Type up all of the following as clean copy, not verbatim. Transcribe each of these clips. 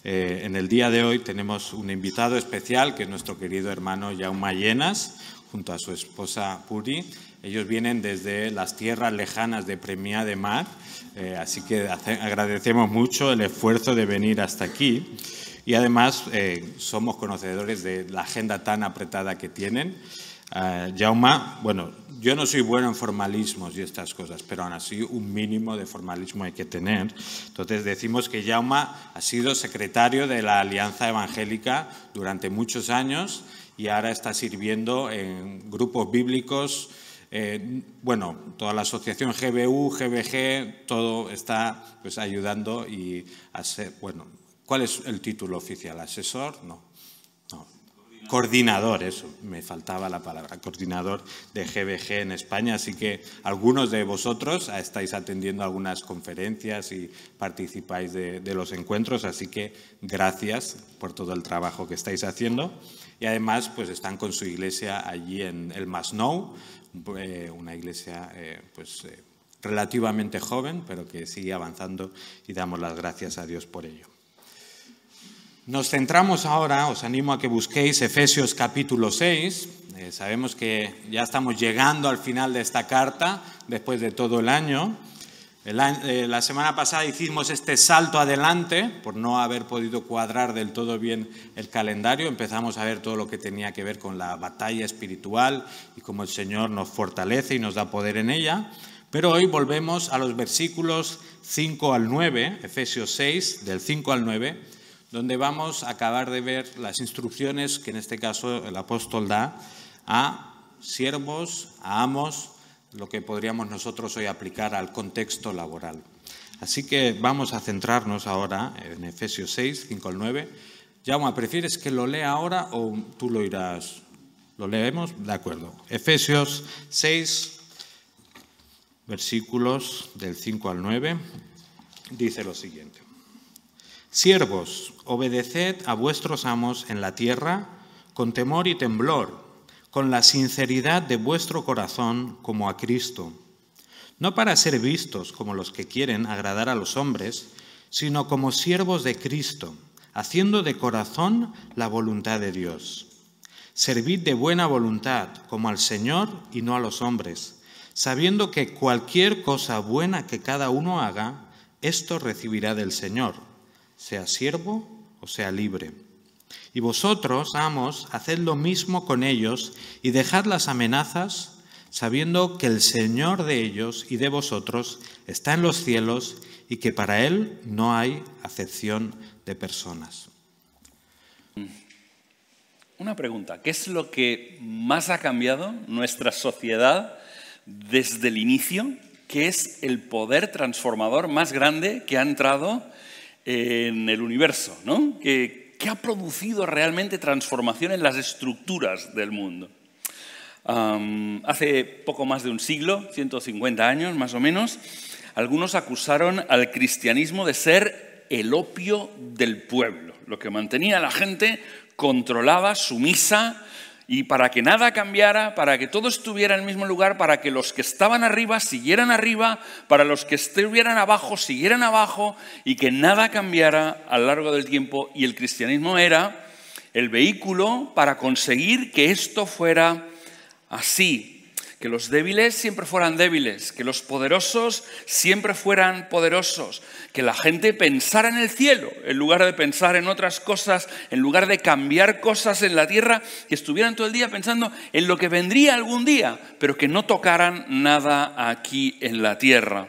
En el día de hoy tenemos un invitado especial, que es nuestro querido hermano Jaume Llenas, junto a su esposa Puri. Ellos vienen desde las tierras lejanas de Premià de Mar, así que agradecemos mucho el esfuerzo de venir hasta aquí. Y además somos conocedores de la agenda tan apretada que tienen. Jaume, bueno, yo no soy bueno en formalismos y estas cosas, pero aún así un mínimo de formalismo hay que tener. Entonces decimos que Jaume ha sido secretario de la Alianza Evangélica durante muchos años y ahora está sirviendo en grupos bíblicos. Bueno, toda la asociación GBU, GBG, todo está pues ayudando y a ser, bueno, ¿cuál es el título oficial? ¿Asesor? No. Coordinador, eso, me faltaba la palabra, coordinador de GBG en España, así que algunos de vosotros estáis atendiendo algunas conferencias y participáis de los encuentros, así que gracias por todo el trabajo que estáis haciendo. Y además pues están con su iglesia allí en el Masnou, una iglesia relativamente joven, pero que sigue avanzando y damos las gracias a Dios por ello. Nos centramos ahora, os animo a que busquéis Efesios capítulo 6. Sabemos que ya estamos llegando al final de esta carta, después de todo el año. La semana pasada hicimos este salto adelante, por no haber podido cuadrar del todo bien el calendario. Empezamos a ver todo lo que tenía que ver con la batalla espiritual y cómo el Señor nos fortalece y nos da poder en ella. Pero hoy volvemos a los versículos 5 al 9, Efesios 6, del 5 al 9, donde vamos a acabar de ver las instrucciones que en este caso el apóstol da a siervos, a amos, lo que podríamos nosotros hoy aplicar al contexto laboral. Así que vamos a centrarnos ahora en Efesios 6, 5 al 9. Jaume, ¿prefieres que lo lea ahora o tú lo irás? ¿Lo leemos? De acuerdo. Efesios 6, versículos del 5 al 9, dice lo siguiente. Siervos, obedeced a vuestros amos en la tierra con temor y temblor, con la sinceridad de vuestro corazón como a Cristo, no para ser vistos como los que quieren agradar a los hombres, sino como siervos de Cristo, haciendo de corazón la voluntad de Dios. Servid de buena voluntad como al Señor y no a los hombres, sabiendo que cualquier cosa buena que cada uno haga, esto recibirá del Señor, sea siervo o sea libre. Y vosotros, amos, haced lo mismo con ellos y dejad las amenazas, sabiendo que el Señor de ellos y de vosotros está en los cielos y que para Él no hay acepción de personas. Una pregunta, ¿qué es lo que más ha cambiado nuestra sociedad desde el inicio? ¿Qué es el poder transformador más grande que ha entrado en el universo, ¿no? ¿Qué ha producido realmente transformación en las estructuras del mundo? Hace poco más de un siglo, 150 años más o menos, algunos acusaron al cristianismo de ser el opio del pueblo, lo que mantenía a la gente controlada, sumisa, y para que nada cambiara, para que todo estuviera en el mismo lugar, para que los que estaban arriba siguieran arriba, para los que estuvieran abajo siguieran abajo y que nada cambiara a lo largo del tiempo. Y el cristianismo era el vehículo para conseguir que esto fuera así. Que los débiles siempre fueran débiles, que los poderosos siempre fueran poderosos, que la gente pensara en el cielo en lugar de pensar en otras cosas, en lugar de cambiar cosas en la tierra, que estuvieran todo el día pensando en lo que vendría algún día, pero que no tocaran nada aquí en la tierra.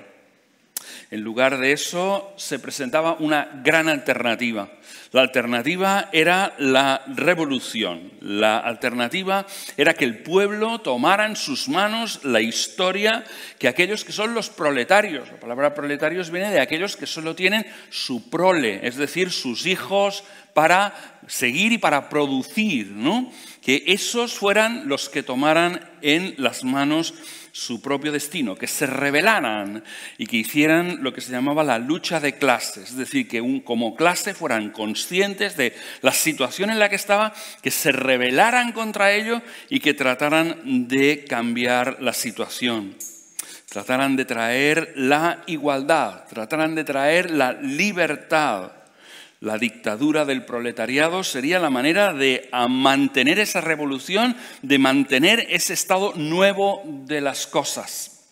En lugar de eso se presentaba una gran alternativa. La alternativa era la revolución. La alternativa era que el pueblo tomara en sus manos la historia, que aquellos que son los proletarios, la palabra proletarios viene de aquellos que solo tienen su prole, es decir, sus hijos para seguir y para producir, ¿no? Que esos fueran los que tomaran en las manos su propio destino, que se rebelaran y que hicieran lo que se llamaba la lucha de clases, es decir, que como clase fueran conscientes de la situación en la que estaba, que se rebelaran contra ello y que trataran de cambiar la situación. Trataran de traer la igualdad, trataran de traer la libertad la dictadura del proletariado sería la manera de mantener esa revolución, de mantener ese estado nuevo de las cosas.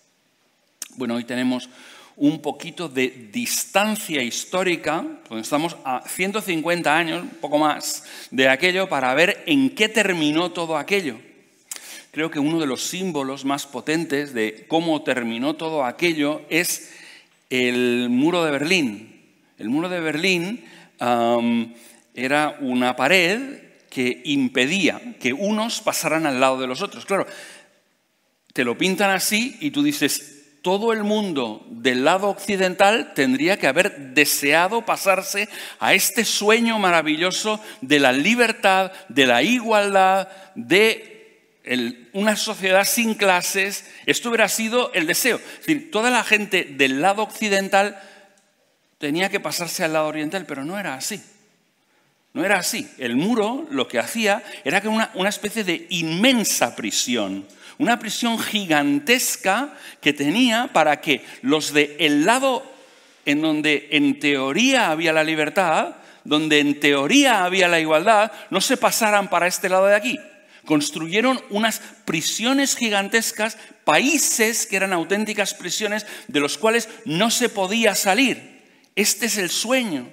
Bueno, hoy tenemos un poquito de distancia histórica, porque estamos a 150 años, un poco más, de aquello, para ver en qué terminó todo aquello. Creo que uno de los símbolos más potentes de cómo terminó todo aquello es el muro de Berlín. El muro de Berlín era una pared que impedía que unos pasaran al lado de los otros. Claro, te lo pintan así y tú dices, todo el mundo del lado occidental tendría que haber deseado pasarse a este sueño maravilloso de la libertad, de la igualdad, de una sociedad sin clases. Esto hubiera sido el deseo. Es decir, toda la gente del lado occidental tenía que pasarse al lado oriental, pero no era así. No era así. El muro lo que hacía era que una especie de inmensa prisión, una prisión gigantesca que tenía para que los del lado en donde en teoría había la libertad, donde en teoría había la igualdad, no se pasaran para este lado de aquí. Construyeron unas prisiones gigantescas, países que eran auténticas prisiones de los cuales no se podía salir. Este es el sueño.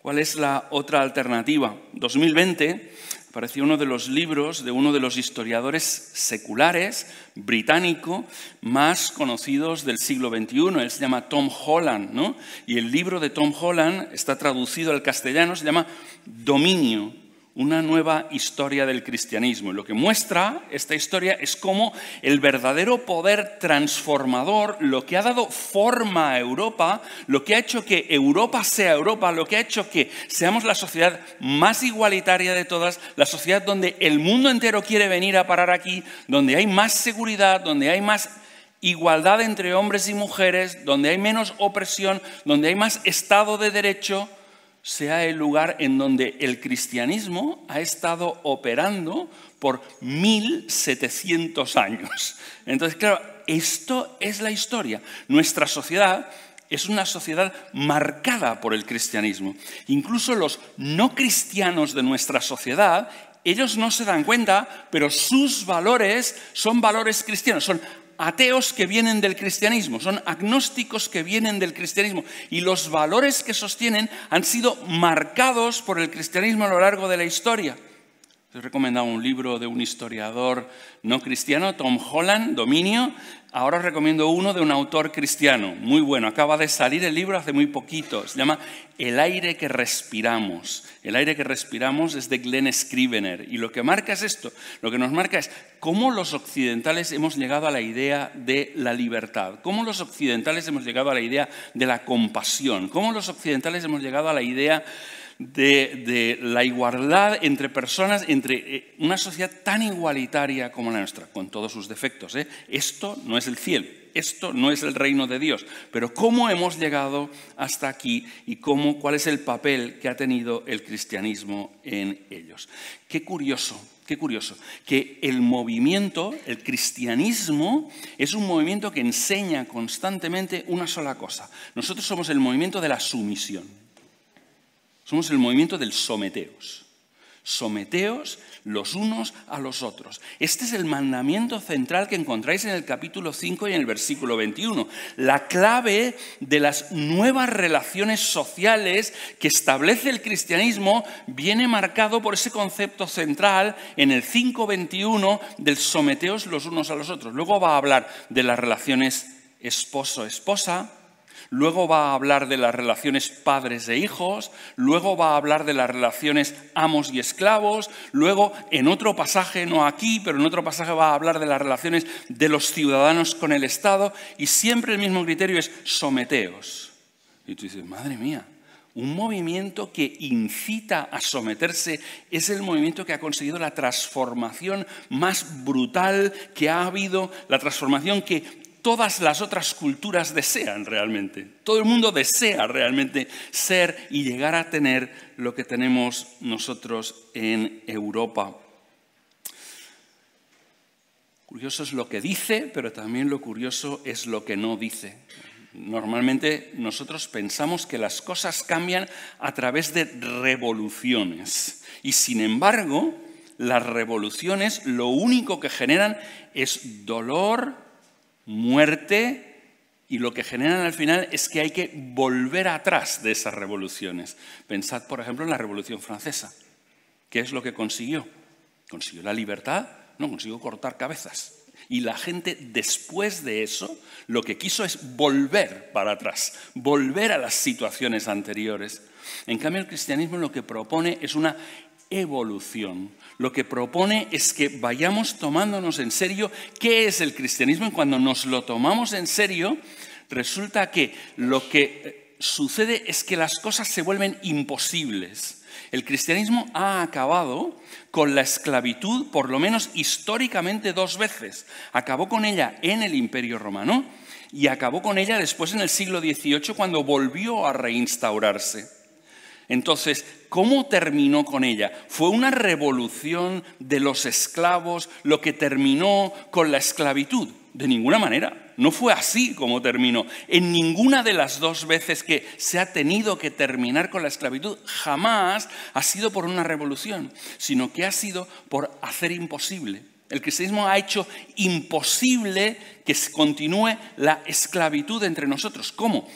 ¿Cuál es la otra alternativa? 2020 apareció uno de los libros de uno de los historiadores seculares británico más conocidos del siglo XXI. Él se llama Tom Holland, ¿no? Y el libro de Tom Holland está traducido al castellano, se llama Dominio, una nueva historia del cristianismo. Y lo que muestra esta historia es cómo el verdadero poder transformador, lo que ha dado forma a Europa, lo que ha hecho que Europa sea Europa, lo que ha hecho que seamos la sociedad más igualitaria de todas, la sociedad donde el mundo entero quiere venir a parar aquí, donde hay más seguridad, donde hay más igualdad entre hombres y mujeres, donde hay menos opresión, donde hay más Estado de Derecho, sea el lugar en donde el cristianismo ha estado operando por 1700 años. Entonces, claro, esto es la historia. Nuestra sociedad es una sociedad marcada por el cristianismo. Incluso los no cristianos de nuestra sociedad, ellos no se dan cuenta, pero sus valores son valores cristianos, son ateos que vienen del cristianismo, son agnósticos que vienen del cristianismo, y los valores que sostienen han sido marcados por el cristianismo a lo largo de la historia. Les he recomendado un libro de un historiador no cristiano, Tom Holland, Dominio. Ahora os recomiendo uno de un autor cristiano, muy bueno. Acaba de salir el libro hace muy poquito. Se llama El aire que respiramos. El aire que respiramos es de Glenn Scrivener. Y lo que marca es esto. Lo que nos marca es cómo los occidentales hemos llegado a la idea de la libertad. Cómo los occidentales hemos llegado a la idea de la compasión. Cómo los occidentales hemos llegado a la idea de la igualdad entre personas, entre una sociedad tan igualitaria como la nuestra, con todos sus defectos, ¿eh? Esto no es el cielo, esto no es el reino de Dios, pero cómo hemos llegado hasta aquí y cuál es el papel que ha tenido el cristianismo en ellos. Qué curioso, que el movimiento, el cristianismo, es un movimiento que enseña constantemente una sola cosa. Nosotros somos el movimiento de la sumisión. Somos el movimiento del someteos. Someteos los unos a los otros. Este es el mandamiento central que encontráis en el capítulo 5 y en el versículo 21. La clave de las nuevas relaciones sociales que establece el cristianismo viene marcado por ese concepto central en el 5:21 del someteos los unos a los otros. Luego va a hablar de las relaciones esposo-esposa. Luego va a hablar de las relaciones padres e hijos, luego va a hablar de las relaciones amos y esclavos, luego en otro pasaje, no aquí, pero en otro pasaje va a hablar de las relaciones de los ciudadanos con el Estado, y siempre el mismo criterio es someteos. Y tú dices, madre mía, un movimiento que incita a someterse es el movimiento que ha conseguido la transformación más brutal que ha habido, la transformación que todas las otras culturas desean realmente. Todo el mundo desea realmente ser y llegar a tener lo que tenemos nosotros en Europa. Curioso es lo que dice, pero también lo curioso es lo que no dice. Normalmente nosotros pensamos que las cosas cambian a través de revoluciones. Y sin embargo, las revoluciones lo único que generan es dolor, muerte, y lo que generan al final es que hay que volver atrás de esas revoluciones. Pensad, por ejemplo, en la Revolución Francesa. ¿Qué es lo que consiguió? ¿Consiguió la libertad? No, consiguió cortar cabezas. Y la gente, después de eso, lo que quiso es volver para atrás, volver a las situaciones anteriores. En cambio, el cristianismo lo que propone es una evolución. Lo que propone es que vayamos tomándonos en serio qué es el cristianismo, y cuando nos lo tomamos en serio, resulta que lo que sucede es que las cosas se vuelven imposibles. El cristianismo ha acabado con la esclavitud, por lo menos históricamente, 2 veces. Acabó con ella en el Imperio Romano y acabó con ella después en el siglo XVIII, cuando volvió a reinstaurarse. Entonces, ¿cómo terminó con ella? ¿Fue una revolución de los esclavos lo que terminó con la esclavitud? De ninguna manera. No fue así como terminó. En ninguna de las 2 veces que se ha tenido que terminar con la esclavitud, jamás ha sido por una revolución, sino que ha sido por hacer imposible. El cristianismo ha hecho imposible que continúe la esclavitud entre nosotros. ¿Cómo?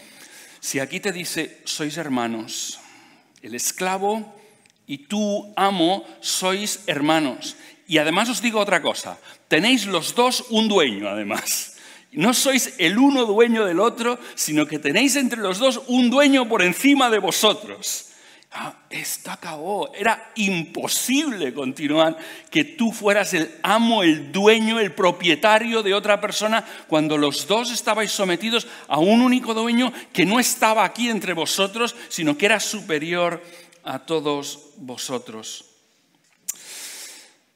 Si aquí te dice, sois hermanos, el esclavo y tú, amo, sois hermanos. Y además os digo otra cosa, tenéis los dos un dueño, además. No sois el uno dueño del otro, sino que tenéis entre los dos un dueño por encima de vosotros. Esto acabó. Era imposible continuar que tú fueras el amo, el dueño, el propietario de otra persona, cuando los dos estabais sometidos a un único dueño que no estaba aquí entre vosotros, sino que era superior a todos vosotros.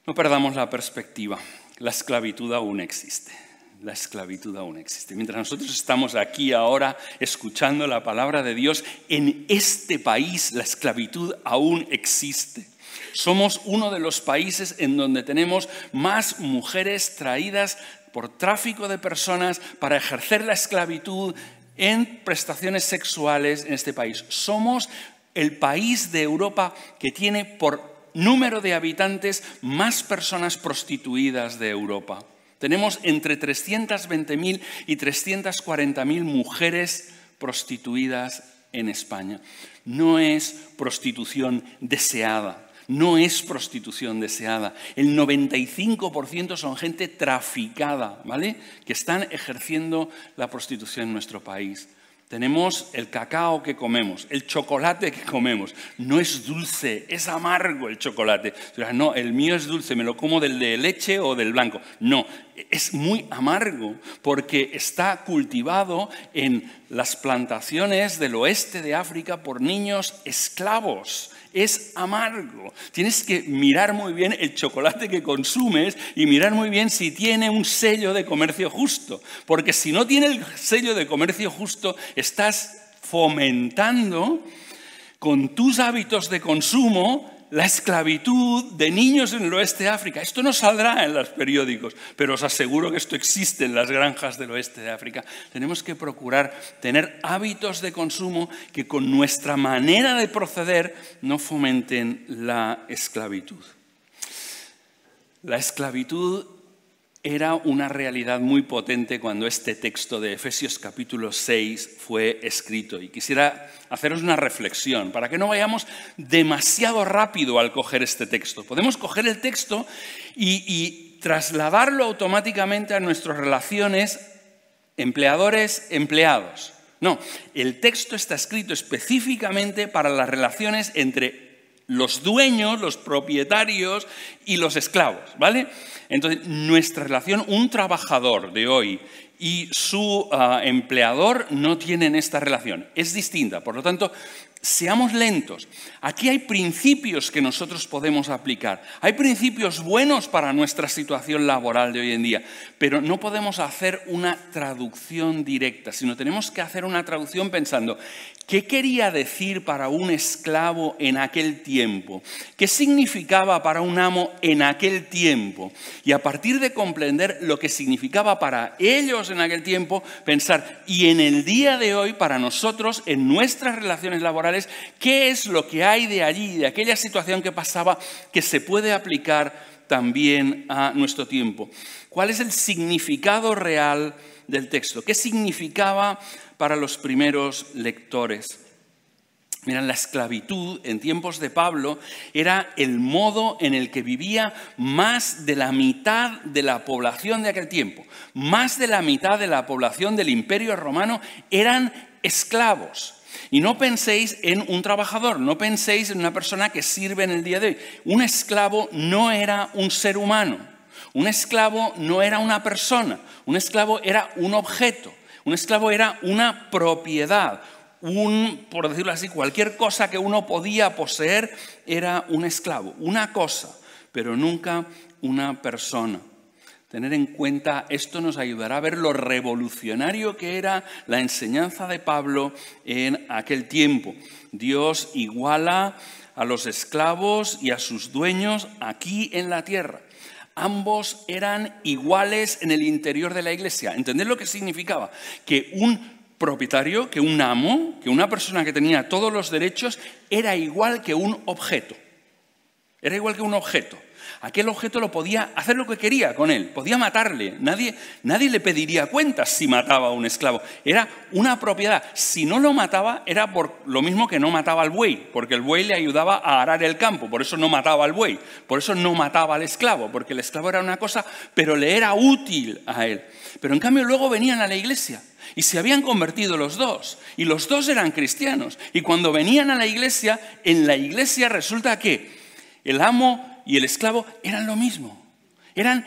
No perdamos la perspectiva. La esclavitud aún existe. La esclavitud aún existe. Mientras nosotros estamos aquí ahora escuchando la palabra de Dios, en este país la esclavitud aún existe. Somos uno de los países en donde tenemos más mujeres traídas por tráfico de personas para ejercer la esclavitud en prestaciones sexuales en este país. Somos el país de Europa que tiene por número de habitantes más personas prostituidas de Europa. Tenemos entre 320.000 y 340.000 mujeres prostituidas en España. No es prostitución deseada, no es prostitución deseada. El 95% son gente traficada, ¿vale? Que están ejerciendo la prostitución en nuestro país. Tenemos el cacao que comemos, el chocolate que comemos. No es dulce, es amargo el chocolate. No, el mío es dulce, me lo como del de leche o del blanco. No, es muy amargo porque está cultivado en las plantaciones del oeste de África por niños esclavos. Es amargo. Tienes que mirar muy bien el chocolate que consumes y mirar muy bien si tiene un sello de comercio justo. Porque si no tiene el sello de comercio justo, estás fomentando con tus hábitos de consumo la esclavitud de niños en el oeste de África. Esto no saldrá en los periódicos, pero os aseguro que esto existe en las granjas del oeste de África. Tenemos que procurar tener hábitos de consumo que con nuestra manera de proceder no fomenten la esclavitud. La esclavitud era una realidad muy potente cuando este texto de Efesios capítulo 6 fue escrito. Y quisiera haceros una reflexión para que no vayamos demasiado rápido al coger este texto. Podemos coger el texto y trasladarlo automáticamente a nuestras relaciones empleadores-empleados. No, el texto está escrito específicamente para las relaciones entre los dueños, los propietarios y los esclavos, ¿vale? Entonces, nuestra relación, un trabajador de hoy y su empleador no tienen esta relación, es distinta. Por lo tanto, seamos lentos. Aquí hay principios que nosotros podemos aplicar. Hay principios buenos para nuestra situación laboral de hoy en día, pero no podemos hacer una traducción directa, sino tenemos que hacer una traducción pensando, ¿qué quería decir para un esclavo en aquel tiempo? ¿Qué significaba para un amo en aquel tiempo? Y a partir de comprender lo que significaba para ellos en aquel tiempo, pensar, y en el día de hoy, para nosotros, en nuestras relaciones laborales, ¿qué es lo que hay de allí, de aquella situación que pasaba, que se puede aplicar también a nuestro tiempo? ¿Cuál es el significado real del texto? ¿Qué significaba para los primeros lectores? Mirad, la esclavitud en tiempos de Pablo era el modo en el que vivía más de la mitad de la población de aquel tiempo. Más de la mitad de la población del Imperio Romano eran esclavos. Y no penséis en un trabajador, no penséis en una persona que sirve en el día de hoy. Un esclavo no era un ser humano, un esclavo no era una persona, un esclavo era un objeto, un esclavo era una propiedad, por decirlo así, cualquier cosa que uno podía poseer era un esclavo, una cosa, pero nunca una persona. Tener en cuenta, esto nos ayudará a ver lo revolucionario que era la enseñanza de Pablo en aquel tiempo. Dios iguala a los esclavos y a sus dueños aquí en la tierra. Ambos eran iguales en el interior de la iglesia. ¿Entendés lo que significaba? Que un propietario, que un amo, que una persona que tenía todos los derechos, era igual que un objeto. Era igual que un objeto. Aquel objeto lo podía hacer lo que quería con él, podía matarle. Nadie le pediría cuentas si mataba a un esclavo. Era una propiedad. Si no lo mataba, era por lo mismo que no mataba al buey, porque el buey le ayudaba a arar el campo, por eso no mataba al buey, por eso no mataba al esclavo, porque el esclavo era una cosa, pero le era útil a él. Pero en cambio luego venían a la iglesia y se habían convertido los dos, y los dos eran cristianos. Y cuando venían a la iglesia, en la iglesia resulta que el amo y el esclavo eran lo mismo. Eran,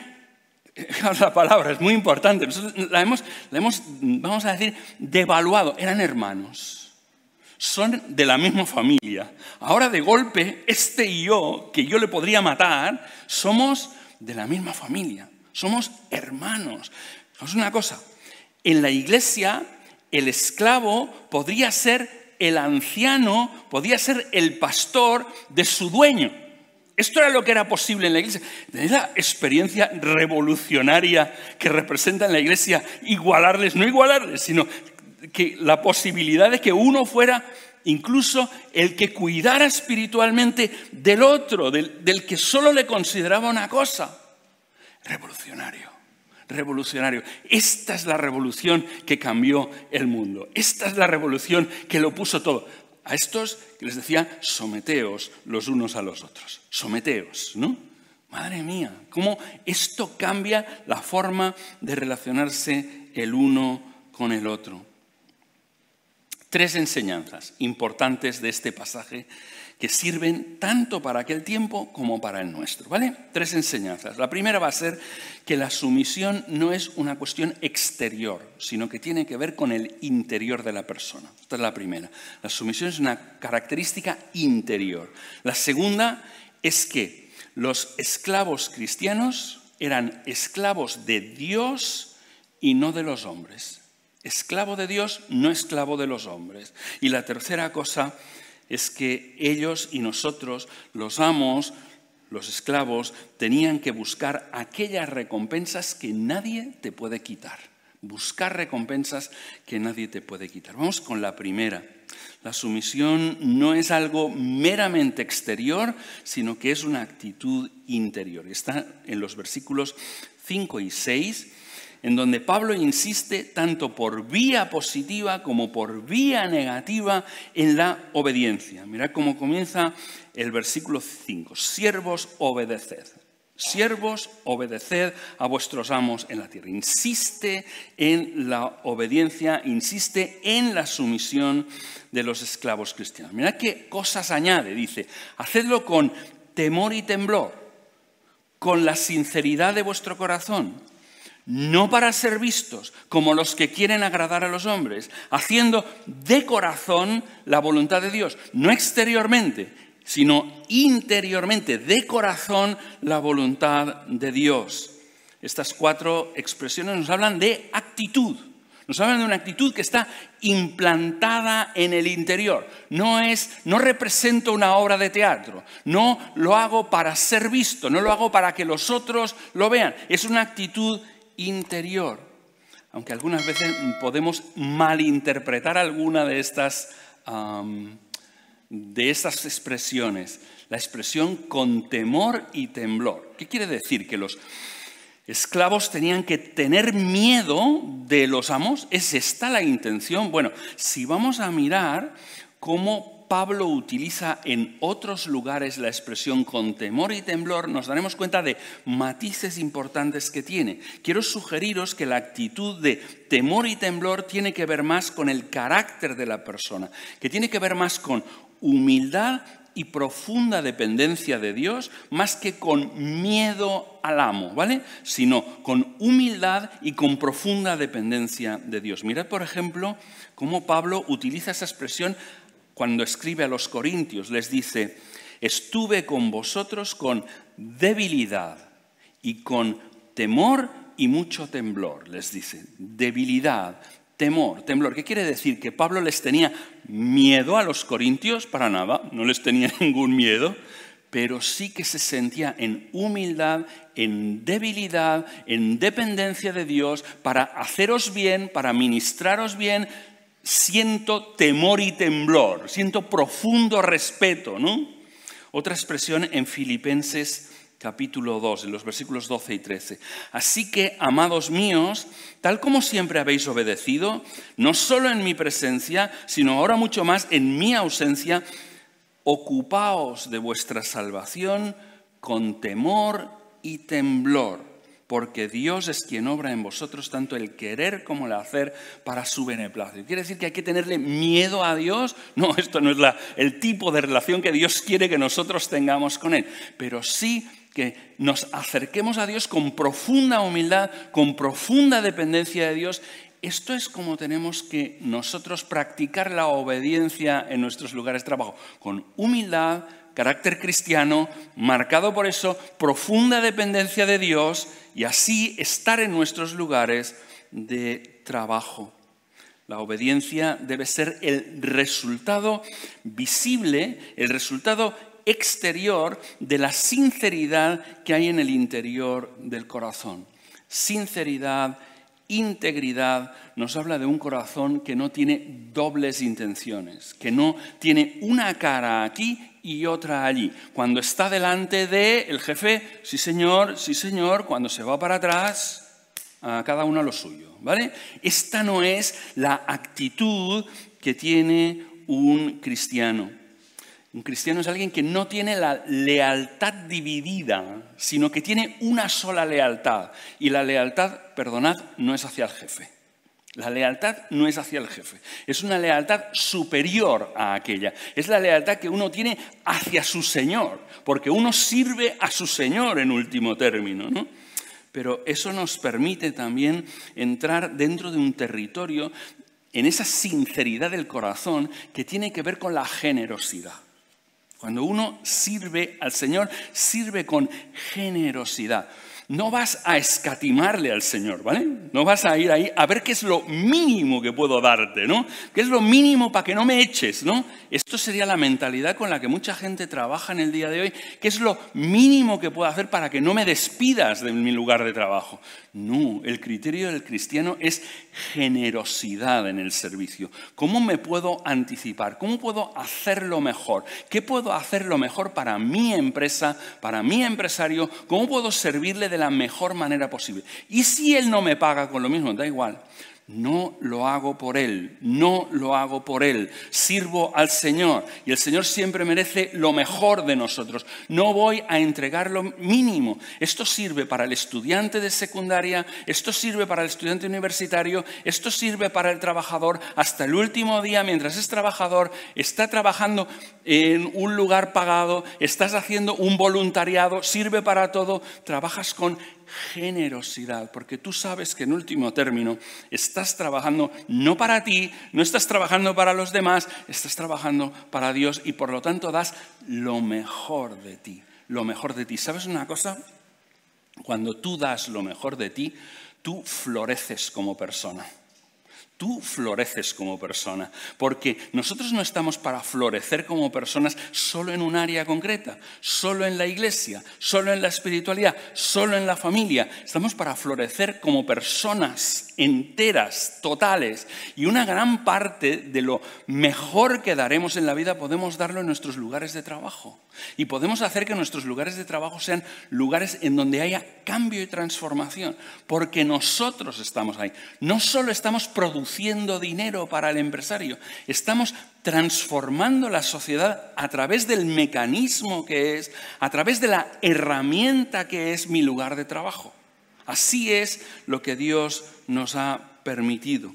la palabra es muy importante, nosotros la hemos, vamos a decir, devaluado. Eran hermanos. Son de la misma familia. Ahora de golpe, este y yo, que yo le podría matar, somos de la misma familia. Somos hermanos. Es una cosa. En la iglesia, el esclavo podría ser el anciano, podría ser el pastor de su dueño. Esto era lo que era posible en la iglesia. Tener la experiencia revolucionaria que representa en la iglesia igualarles, no igualarles, sino que la posibilidad de que uno fuera incluso el que cuidara espiritualmente del otro, del que solo le consideraba una cosa. Revolucionario. Revolucionario. Esta es la revolución que cambió el mundo. Esta es la revolución que lo puso todo. A estos que les decía, someteos los unos a los otros. Someteos, ¿no? Madre mía, cómo esto cambia la forma de relacionarse el uno con el otro. 3 enseñanzas importantes de este pasaje que sirven tanto para aquel tiempo como para el nuestro, ¿vale? 3 enseñanzas. La primera va a ser que la sumisión no es una cuestión exterior, sino que tiene que ver con el interior de la persona. Esta es la primera. La sumisión es una característica interior. La segunda es que los esclavos cristianos eran esclavos de Dios y no de los hombres. Esclavo de Dios, no esclavo de los hombres. Y la tercera cosa es que ellos y nosotros, los amos, los esclavos, tenían que buscar aquellas recompensas que nadie te puede quitar. Buscar recompensas que nadie te puede quitar. Vamos con la primera. La sumisión no es algo meramente exterior, sino que es una actitud interior. Está en los versículos 5 y 6, en donde Pablo insiste tanto por vía positiva como por vía negativa en la obediencia. Mirad cómo comienza el versículo 5. Siervos, obedeced. Siervos, obedeced a vuestros amos en la tierra. Insiste en la obediencia, insiste en la sumisión de los esclavos cristianos. Mirad qué cosas añade. Dice, hacedlo con temor y temblor, con la sinceridad de vuestro corazón, no para ser vistos como los que quieren agradar a los hombres, haciendo de corazón la voluntad de Dios, no exteriormente, sino interiormente, de corazón la voluntad de Dios. Estas 4 expresiones nos hablan de actitud. Nos hablan de una actitud que está implantada en el interior. No represento una obra de teatro. No lo hago para ser visto. No lo hago para que los otros lo vean. Es una actitud interior. Aunque algunas veces podemos malinterpretar alguna de estas expresiones. La expresión con temor y temblor. ¿Qué quiere decir? Que los esclavos tenían que tener miedo de los amos. ¿Es esta la intención? Bueno, si vamos a mirar cómo Pablo utiliza en otros lugares la expresión con temor y temblor, nos daremos cuenta de matices importantes que tiene. Quiero sugeriros que la actitud de temor y temblor tiene que ver más con el carácter de la persona, que tiene que ver más con humildad y profunda dependencia de Dios, más que con miedo al amo, ¿vale? Sino con humildad y con profunda dependencia de Dios. Mirad, por ejemplo, cómo Pablo utiliza esa expresión cuando escribe a los Corintios. Les dice, estuve con vosotros con debilidad y con temor y mucho temblor, les dice. Debilidad, temor, temblor. ¿Qué quiere decir? ¿Que Pablo les tenía miedo a los corintios? Para nada, no les tenía ningún miedo, pero sí que se sentía en humildad, en debilidad, en dependencia de Dios, para haceros bien, para ministraros bien. Siento temor y temblor, siento profundo respeto, ¿no? Otra expresión en Filipenses capítulo 2, en los versículos 12 y 13. Así que, amados míos, tal como siempre habéis obedecido, no solo en mi presencia, sino ahora mucho más en mi ausencia, ocupaos de vuestra salvación con temor y temblor, porque Dios es quien obra en vosotros tanto el querer como el hacer para su beneplácito. ¿Quiere decir que hay que tenerle miedo a Dios? No, esto no es el tipo de relación que Dios quiere que nosotros tengamos con Él, pero sí que nos acerquemos a Dios con profunda humildad, con profunda dependencia de Dios. Esto es como tenemos que nosotros practicar la obediencia en nuestros lugares de trabajo, con humildad, carácter cristiano, marcado por eso, profunda dependencia de Dios y así estar en nuestros lugares de trabajo. La obediencia debe ser el resultado visible, el resultado exterior de la sinceridad que hay en el interior del corazón. Sinceridad, integridad, nos habla de un corazón que no tiene dobles intenciones, que no tiene una cara aquí y otra allí. Cuando está delante del jefe, sí señor, cuando se va para atrás, a cada uno a lo suyo, ¿vale? Esta no es la actitud que tiene un cristiano. Un cristiano es alguien que no tiene la lealtad dividida, sino que tiene una sola lealtad. Y la lealtad, perdonad, no es hacia el jefe. La lealtad no es hacia el jefe. Es una lealtad superior a aquella. Es la lealtad que uno tiene hacia su Señor, porque uno sirve a su Señor en último término, ¿no? Pero eso nos permite también entrar dentro de un territorio en esa sinceridad del corazón que tiene que ver con la generosidad. Cuando uno sirve al Señor, sirve con generosidad. No vas a escatimarle al Señor, ¿vale? No vas a ir ahí a ver qué es lo mínimo que puedo darte, ¿no? ¿Qué es lo mínimo para que no me eches, ¿no? Esto sería la mentalidad con la que mucha gente trabaja en el día de hoy. ¿Qué es lo mínimo que puedo hacer para que no me despidas de mi lugar de trabajo? No, el criterio del cristiano es generosidad en el servicio. ¿Cómo me puedo anticipar? ¿Cómo puedo hacerlo mejor? ¿Qué puedo hacerlo mejor para mi empresa, para mi empresario? ¿Cómo puedo servirle de la mejor manera posible? Y si él no me paga con lo mismo, da igual. No lo hago por él, no lo hago por él. Sirvo al Señor y el Señor siempre merece lo mejor de nosotros. No voy a entregar lo mínimo. Esto sirve para el estudiante de secundaria, esto sirve para el estudiante universitario, esto sirve para el trabajador. Hasta el último día, mientras es trabajador, está trabajando en un lugar pagado, estás haciendo un voluntariado, sirve para todo. Trabajas con generosidad, porque tú sabes que en último término estás trabajando no para ti, no estás trabajando para los demás, estás trabajando para Dios y por lo tanto das lo mejor de ti, lo mejor de ti. ¿Sabes una cosa? Cuando tú das lo mejor de ti, tú floreces como persona. Tú floreces como persona, porque nosotros no estamos para florecer como personas solo en un área concreta, solo en la iglesia, solo en la espiritualidad, solo en la familia. Estamos para florecer como personas enteras, totales. Y una gran parte de lo mejor que daremos en la vida podemos darlo en nuestros lugares de trabajo. Y podemos hacer que nuestros lugares de trabajo sean lugares en donde haya cambio y transformación, porque nosotros estamos ahí. No solo estamos produciendo dinero para el empresario, estamos transformando la sociedad a través del mecanismo que es, a través de la herramienta que es mi lugar de trabajo. Así es lo que Dios nos ha permitido.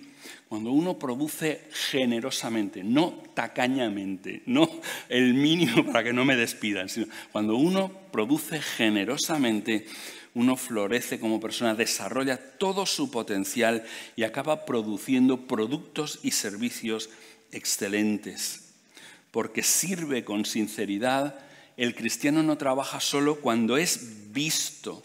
Cuando uno produce generosamente, no tacañamente, no el mínimo para que no me despidan, sino cuando uno produce generosamente, uno florece como persona, desarrolla todo su potencial y acaba produciendo productos y servicios excelentes. Porque sirve con sinceridad. El cristiano no trabaja solo cuando es visto.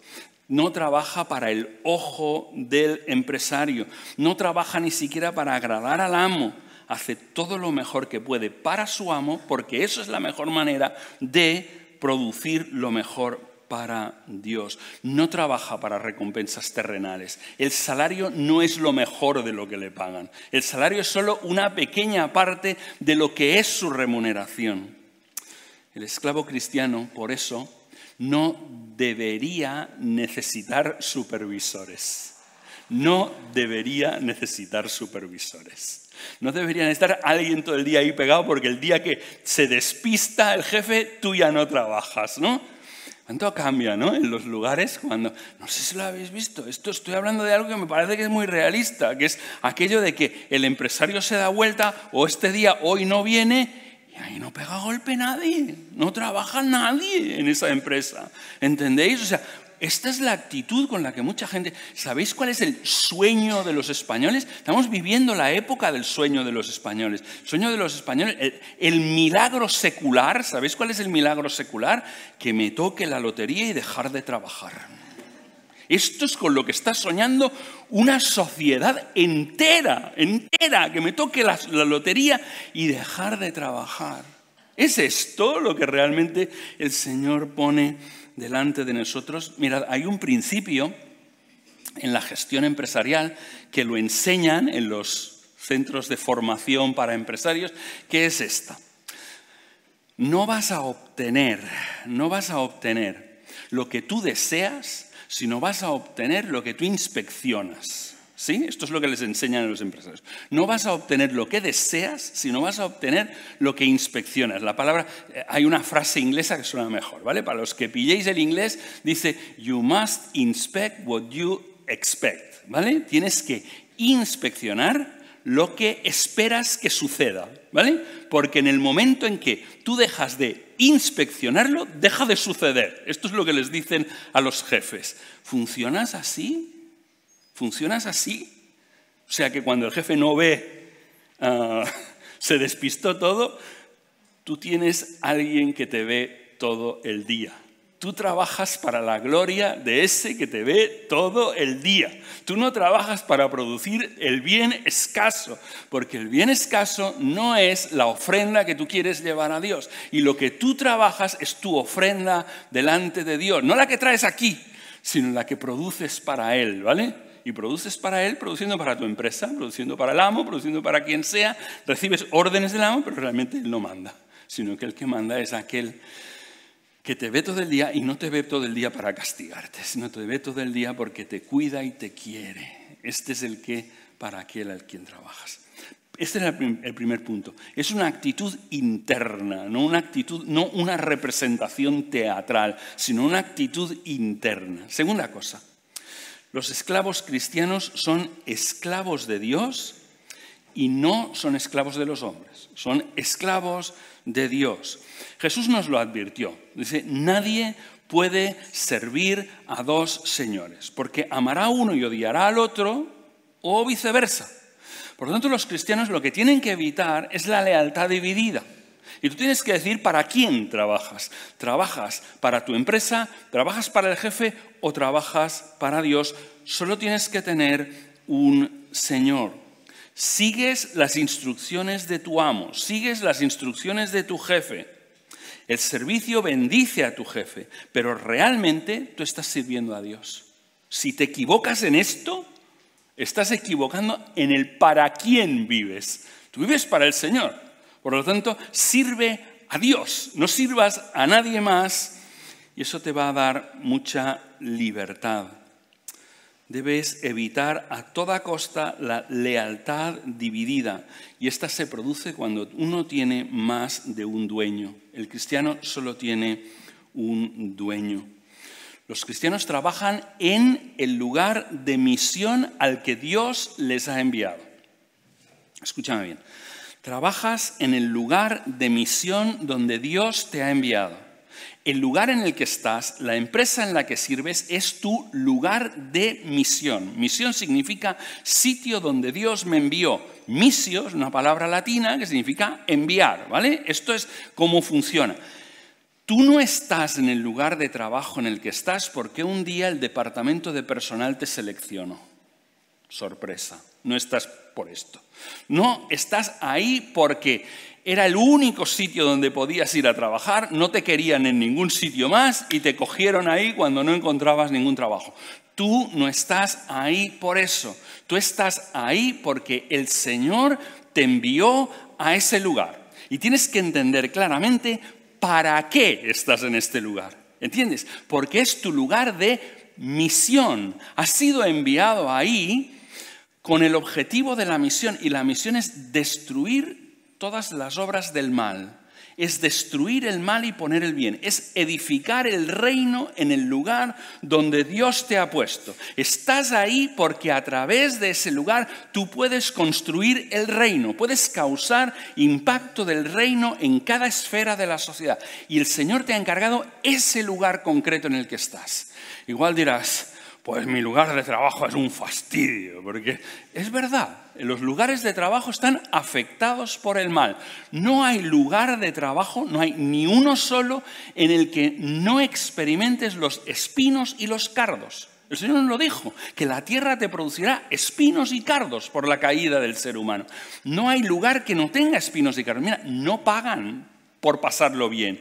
No trabaja para el ojo del empresario, no trabaja ni siquiera para agradar al amo, hace todo lo mejor que puede para su amo, porque eso es la mejor manera de producir lo mejor para Dios. No trabaja para recompensas terrenales. El salario no es lo mejor de lo que le pagan. El salario es solo una pequeña parte de lo que es su remuneración. El esclavo cristiano, por eso, no debería necesitar supervisores. No debería necesitar supervisores. No debería necesitar alguien todo el día ahí pegado porque el día que se despista el jefe, tú ya no trabajas, ¿no? ¿Cuánto cambia, no? En los lugares cuando... No sé si lo habéis visto. Estoy hablando de algo que me parece que es muy realista, que es aquello de que el empresario se da vuelta o este día hoy no viene... Y ahí no pega golpe nadie, no trabaja nadie en esa empresa. ¿Entendéis? O sea, esta es la actitud con la que mucha gente... ¿Sabéis cuál es el sueño de los españoles? Estamos viviendo la época del sueño de los españoles. El sueño de los españoles, el milagro secular. ¿Sabéis cuál es el milagro secular? Que me toque la lotería y dejar de trabajar. Esto es con lo que está soñando una sociedad entera, que me toque la lotería y dejar de trabajar. ¿Es esto lo que realmente el Señor pone delante de nosotros? Mirad, hay un principio en la gestión empresarial que lo enseñan en los centros de formación para empresarios, que es esta. No vas a obtener lo que tú deseas, sino vas a obtener lo que tú inspeccionas. ¿Sí? Esto es lo que les enseñan a los empresarios. No vas a obtener lo que deseas, sino vas a obtener lo que inspeccionas. La palabra, hay una frase inglesa que suena mejor, ¿vale? Para los que pilléis el inglés, dice, you must inspect what you expect, ¿vale? Tienes que inspeccionar lo que esperas que suceda, ¿vale? Porque en el momento en que tú dejas de inspeccionarlo, deja de suceder. Esto es lo que les dicen a los jefes. ¿Funcionas así? ¿Funcionas así? O sea que cuando el jefe no ve, se despistó todo, tú tienes alguien que te ve todo el día. Tú trabajas para la gloria de ese que te ve todo el día. Tú no trabajas para producir el bien escaso, porque el bien escaso no es la ofrenda que tú quieres llevar a Dios. Y lo que tú trabajas es tu ofrenda delante de Dios. No la que traes aquí, sino la que produces para Él, ¿vale? Y produces para Él, produciendo para tu empresa, produciendo para el amo, produciendo para quien sea. Recibes órdenes del amo, pero realmente Él no manda, sino que el que manda es aquel que te ve todo el día y no te ve todo el día para castigarte, sino te ve todo el día porque te cuida y te quiere. Este es el que, para aquel al quien trabajas. Este es el primer punto. Es una actitud interna, no una representación teatral, sino una actitud interna. Segunda cosa, los esclavos cristianos son esclavos de Dios y no son esclavos de los hombres, son esclavos de Dios. Jesús nos lo advirtió. Dice, nadie puede servir a dos señores, porque amará a uno y odiará al otro, o viceversa. Por lo tanto, los cristianos lo que tienen que evitar es la lealtad dividida. Y tú tienes que decir para quién trabajas. ¿Trabajas para tu empresa? ¿Trabajas para el jefe? ¿O trabajas para Dios? Solo tienes que tener un Señor. Sigues las instrucciones de tu amo, sigues las instrucciones de tu jefe. El servicio bendice a tu jefe, pero realmente tú estás sirviendo a Dios. Si te equivocas en esto, estás equivocando en el para quién vives. Tú vives para el Señor. Por lo tanto, sirve a Dios, no sirvas a nadie más y eso te va a dar mucha libertad. Debes evitar a toda costa la lealtad dividida y esta se produce cuando uno tiene más de un dueño. El cristiano solo tiene un dueño. Los cristianos trabajan en el lugar de misión al que Dios les ha enviado. Escúchame bien. Trabajas en el lugar de misión donde Dios te ha enviado. El lugar en el que estás, la empresa en la que sirves, es tu lugar de misión. Misión significa sitio donde Dios me envió. Missio es una palabra latina que significa enviar, ¿vale? Esto es cómo funciona. Tú no estás en el lugar de trabajo en el que estás porque un día el departamento de personal te seleccionó. Sorpresa, no estás por esto. No estás ahí porque era el único sitio donde podías ir a trabajar, no te querían en ningún sitio más y te cogieron ahí cuando no encontrabas ningún trabajo. Tú no estás ahí por eso. Tú estás ahí porque el Señor te envió a ese lugar. Y tienes que entender claramente para qué estás en este lugar. ¿Entiendes? Porque es tu lugar de misión. Has sido enviado ahí con el objetivo de la misión. Y la misión es destruir todas las obras del mal, es destruir el mal y poner el bien, es edificar el reino en el lugar donde Dios te ha puesto. Estás ahí porque a través de ese lugar tú puedes construir el reino, puedes causar impacto del reino en cada esfera de la sociedad. Y el Señor te ha encargado ese lugar concreto en el que estás. Igual dirás, pues mi lugar de trabajo es un fastidio, porque es verdad, los lugares de trabajo están afectados por el mal. No hay lugar de trabajo, no hay ni uno solo en el que no experimentes los espinos y los cardos. El Señor nos lo dijo, que la tierra te producirá espinos y cardos por la caída del ser humano. No hay lugar que no tenga espinos y cardos. Mira, no pagan por pasarlo bien,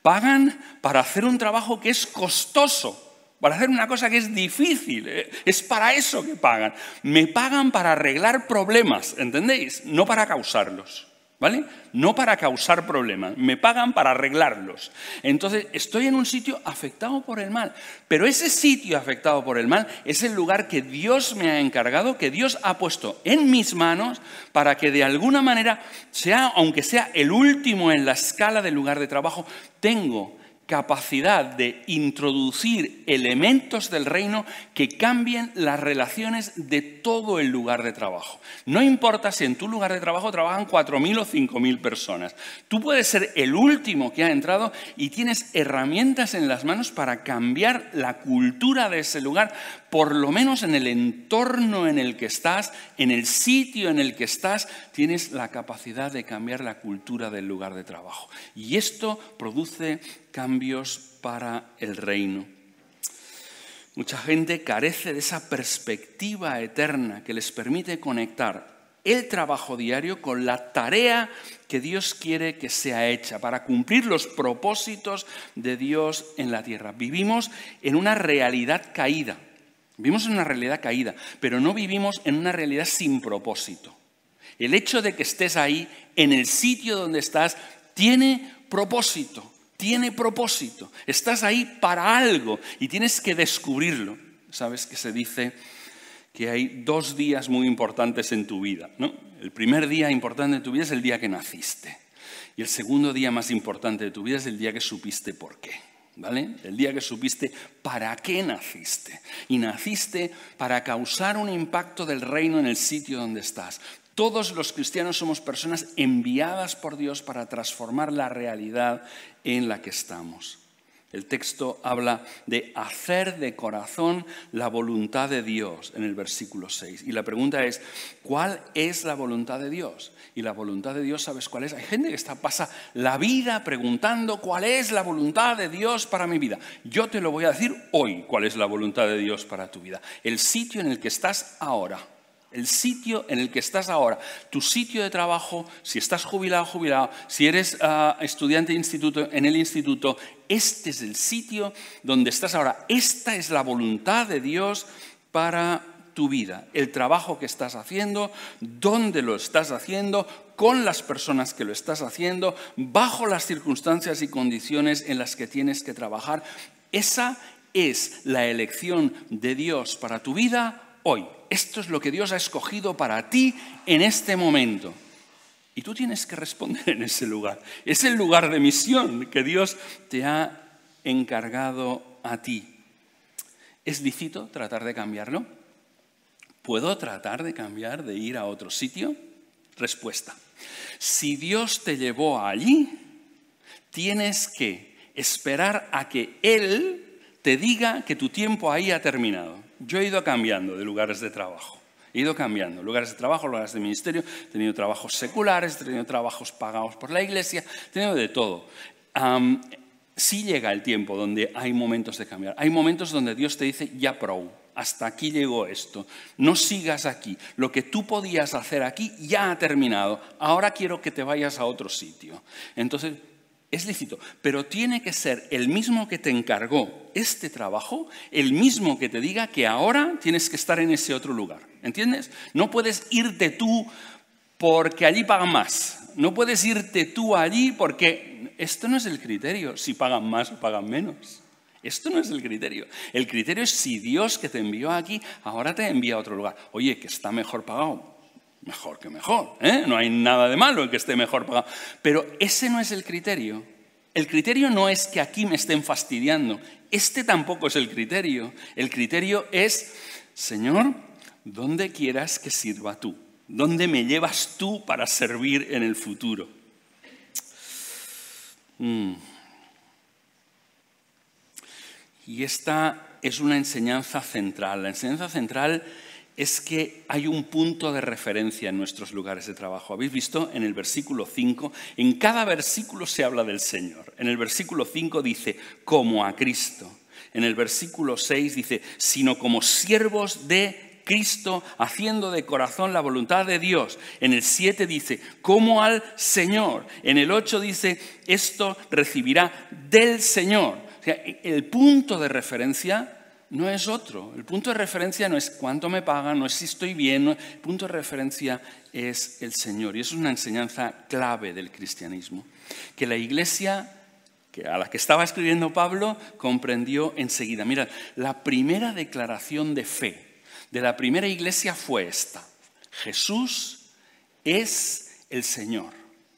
pagan para hacer un trabajo que es costoso. Para hacer una cosa que es difícil, es para eso que pagan. Me pagan para arreglar problemas, ¿entendéis? No para causarlos, ¿vale? No para causar problemas, me pagan para arreglarlos. Entonces, estoy en un sitio afectado por el mal, pero ese sitio afectado por el mal es el lugar que Dios me ha encargado, que Dios ha puesto en mis manos para que de alguna manera, aunque sea el último en la escala del lugar de trabajo, tengo capacidad de introducir elementos del reino que cambien las relaciones de todo el lugar de trabajo. No importa si en tu lugar de trabajo trabajan 4.000 o 5.000 personas. Tú puedes ser el último que ha entrado y tienes herramientas en las manos para cambiar la cultura de ese lugar, por lo menos en el entorno en el que estás, en el sitio en el que estás, tienes la capacidad de cambiar la cultura del lugar de trabajo. Y esto produce cambios para el reino. Mucha gente carece de esa perspectiva eterna que les permite conectar el trabajo diario con la tarea que Dios quiere que sea hecha para cumplir los propósitos de Dios en la tierra. Vivimos en una realidad caída. Vivimos en una realidad caída, pero no vivimos en una realidad sin propósito. El hecho de que estés ahí, en el sitio donde estás, tiene propósito. Tiene propósito. Estás ahí para algo y tienes que descubrirlo. Sabes que se dice que hay 2 días muy importantes en tu vida, ¿no? El primer día importante de tu vida es el día que naciste. Y el segundo día más importante de tu vida es el día que supiste por qué. ¿Vale? El día que supiste para qué naciste. Y naciste para causar un impacto del reino en el sitio donde estás. Todos los cristianos somos personas enviadas por Dios para transformar la realidad en la que estamos. El texto habla de hacer de corazón la voluntad de Dios en el versículo 6. Y la pregunta es, ¿cuál es la voluntad de Dios? Y la voluntad de Dios, ¿sabes cuál es? Hay gente que pasa la vida preguntando cuál es la voluntad de Dios para mi vida. Yo te lo voy a decir hoy cuál es la voluntad de Dios para tu vida. El sitio en el que estás ahora. El sitio en el que estás ahora, tu sitio de trabajo, si estás jubilado, si eres estudiante de instituto, en el instituto, este es el sitio donde estás ahora. Esta es la voluntad de Dios para tu vida. El trabajo que estás haciendo, dónde lo estás haciendo, con las personas que lo estás haciendo, bajo las circunstancias y condiciones en las que tienes que trabajar. Esa es la elección de Dios para tu vida hoy. Esto es lo que Dios ha escogido para ti en este momento. Y tú tienes que responder en ese lugar. Es el lugar de misión que Dios te ha encargado a ti. ¿Es lícito tratar de cambiarlo? ¿Puedo tratar de cambiar, de ir a otro sitio? Respuesta. Si Dios te llevó allí, tienes que esperar a que Él te diga que tu tiempo ahí ha terminado. Yo he ido cambiando de lugares de trabajo. He ido cambiando lugares de trabajo, lugares de ministerio. He tenido trabajos seculares, he tenido trabajos pagados por la iglesia, he tenido de todo. Sí llega el tiempo donde hay momentos de cambiar. Hay momentos donde Dios te dice, ya prou, hasta aquí llegó esto. No sigas aquí. Lo que tú podías hacer aquí ya ha terminado. Ahora quiero que te vayas a otro sitio. Entonces, es lícito, pero tiene que ser el mismo que te encargó este trabajo, el mismo que te diga que ahora tienes que estar en ese otro lugar. ¿Entiendes? No puedes irte tú porque allí pagan más. No puedes irte tú allí porque esto no es el criterio, si pagan más o pagan menos. Esto no es el criterio. El criterio es si Dios que te envió aquí ahora te envía a otro lugar. Oye, que está mejor pagado. Mejor que mejor, ¿eh? No hay nada de malo en que esté mejor pagado. Pero ese no es el criterio. El criterio no es que aquí me estén fastidiando. Este tampoco es el criterio. El criterio es, Señor, ¿dónde quieras que sirva tú? ¿Dónde me llevas tú para servir en el futuro? Y esta es una enseñanza central. La enseñanza central es que hay un punto de referencia en nuestros lugares de trabajo. ¿Habéis visto en el versículo 5? En cada versículo se habla del Señor. En el versículo 5 dice, como a Cristo. En el versículo 6 dice, sino como siervos de Cristo, haciendo de corazón la voluntad de Dios. En el 7 dice, como al Señor. En el 8 dice, esto recibirá del Señor. O sea, el punto de referencia no es otro. El punto de referencia no es cuánto me pagan, no es si estoy bien. No. El punto de referencia es el Señor. Y eso es una enseñanza clave del cristianismo. Que la iglesia a la que estaba escribiendo Pablo comprendió enseguida. Mira, la primera declaración de fe de la primera iglesia fue esta. Jesús es el Señor.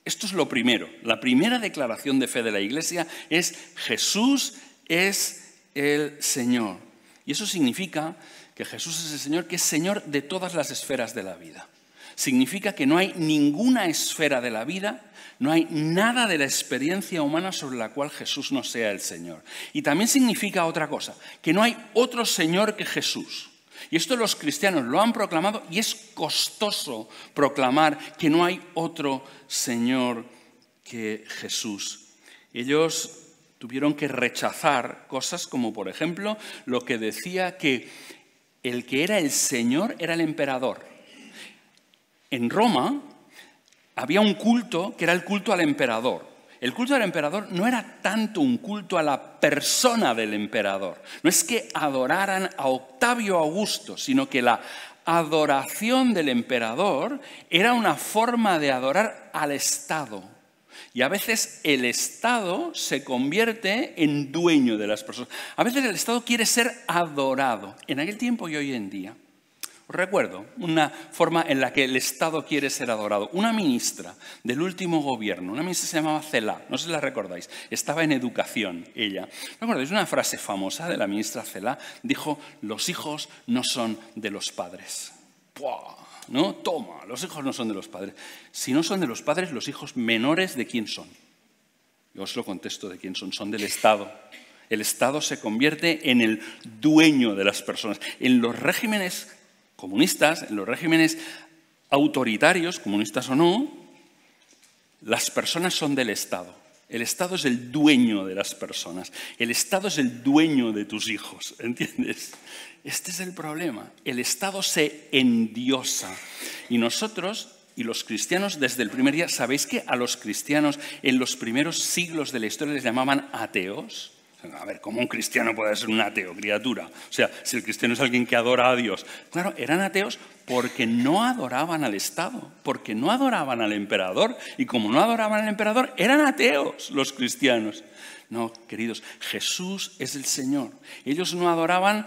Esto es lo primero. La primera declaración de fe de la iglesia es Jesús es el Señor. Y eso significa que Jesús es el Señor, que es Señor de todas las esferas de la vida. Significa que no hay ninguna esfera de la vida, no hay nada de la experiencia humana sobre la cual Jesús no sea el Señor. Y también significa otra cosa, que no hay otro Señor que Jesús. Y esto los cristianos lo han proclamado y es costoso proclamar que no hay otro Señor que Jesús. Ellos tuvieron que rechazar cosas como, por ejemplo, lo que decía que el que era el Señor era el emperador. En Roma había un culto que era el culto al emperador. El culto al emperador no era tanto un culto a la persona del emperador. No es que adoraran a Octavio Augusto, sino que la adoración del emperador era una forma de adorar al Estado. Y a veces el Estado se convierte en dueño de las personas. A veces el Estado quiere ser adorado. En aquel tiempo y hoy en día. Os recuerdo una forma en la que el Estado quiere ser adorado. Una ministra del último gobierno, una ministra se llamaba Cela, no sé si la recordáis, estaba en educación ella. ¿Recordáis una frase famosa de la ministra Cela? Dijo, los hijos no son de los padres. ¡Puah! ¿No? Toma, los hijos no son de los padres. Si no son de los padres, los hijos menores, ¿de quién son? Yo os lo contesto de quién son del Estado. El Estado se convierte en el dueño de las personas. En los regímenes comunistas, en los regímenes autoritarios, comunistas o no, las personas son del Estado. El Estado es el dueño de las personas. El Estado es el dueño de tus hijos, ¿entiendes? Este es el problema. El Estado se endiosa. Y nosotros, y los cristianos, desde el primer día, ¿sabéis que a los cristianos en los primeros siglos de la historia les llamaban ateos? A ver, ¿cómo un cristiano puede ser un ateo, criatura? O sea, si el cristiano es alguien que adora a Dios. Claro, eran ateos porque no adoraban al Estado, porque no adoraban al emperador. Y como no adoraban al emperador, eran ateos los cristianos. No, queridos, Jesús es el Señor. Ellos no adoraban